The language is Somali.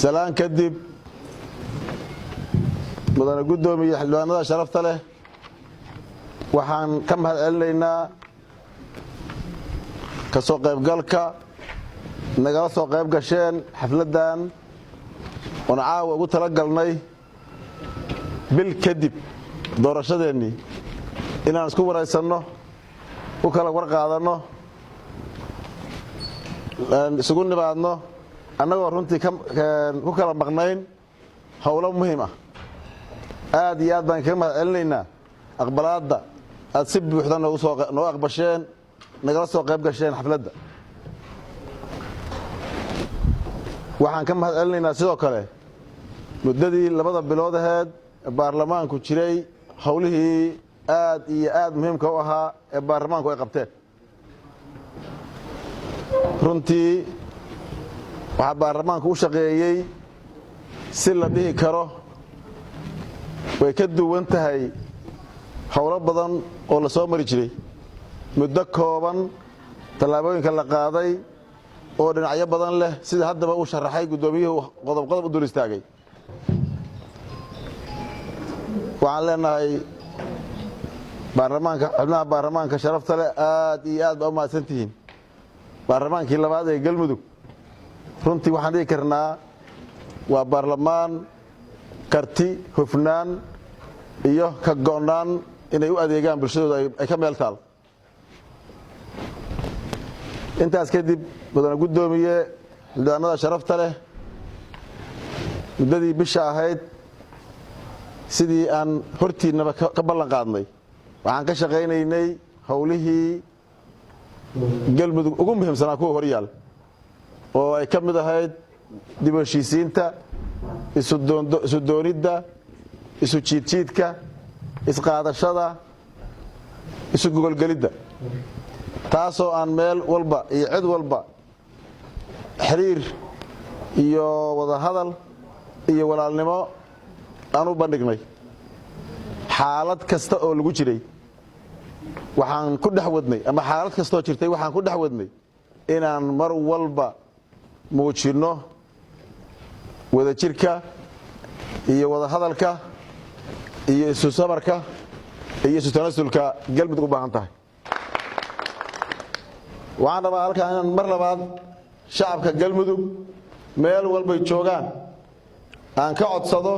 salaan kadib mudane gudoomiye xildhibaanada sharafta leh waxaan ka mahadcelinaynaa ka soo qaybgalka nagala soo qayb gasheen xafladan oon caawa ugu talagalnay bil kadib doorashadeennii inaan isku waraysanno u kala warqaadanno isugu nimaadno annagoo runtii ku kala maqnayn howlo muhiim ah aad iyo aad baan kaga mahadcelinaynaa aqbalaadda aad si buuxda noo aqbasheen nagala soo qayb gasheen xafladda waxaan ka mahadcelinaynaa sidoo kale muddadii 2 bilood aheed baarlamaanku jiray howlihii aad iyo aad muhiimka u ahaa ee baarlamaanku ay qabteen runtii waxaa baarlamaanku u shaqeeyey si la dhihi karo way ka duwan tahay howlo badan oo la soo mari jiray muddo kooban tallaabooyinka la qaaday oo dhinacyo badan leh sida haddaba uu sharaxay gudoomiyuhu qodob u dul istaagay waxaan leenahay xubnaha baarlamaanka sharafta leh aad iyo aad baa u mahadsantihiin baarlamaankii labaad ee galmudug runtii waxaan dhihi karnaa waa baarlamaan karti hufnaan iyo ka go'naan inay u adeegaan bulshadooda ay ka meel taal intaas kadib mudane gudoomiye xildhibaanada sharafta leh muddadii bisha ahayd sidii aan hortiinnaba ka ballan qaadnay waxaan ka shaqaynaynay howlihii galmudug ugu muhiimsanaa kuwa horyaal oo ay ka mid ahayd dib u heshiisiinta isu doonidda isu jiidjiidka isqaadashada isu gogolgelidda taasoo aan meel walba iyo cid walba xiriir iyo wada hadal iyo walaalnimo aan u bandhignay xaalad kasta oo lagu jiray waxaan ku dhex wadnay ama xaalad kastoo jirtay waxaan ku dhex wadnay inaan mar walba muujinno wadajirka iyo wada hadalka iyo isu sabarka iyo isu tanasulka galmudug u baahan tahay waxaan rabaa halkaan inaan mar labaad shacabka galmudug meel walbay joogaan aan ka codsado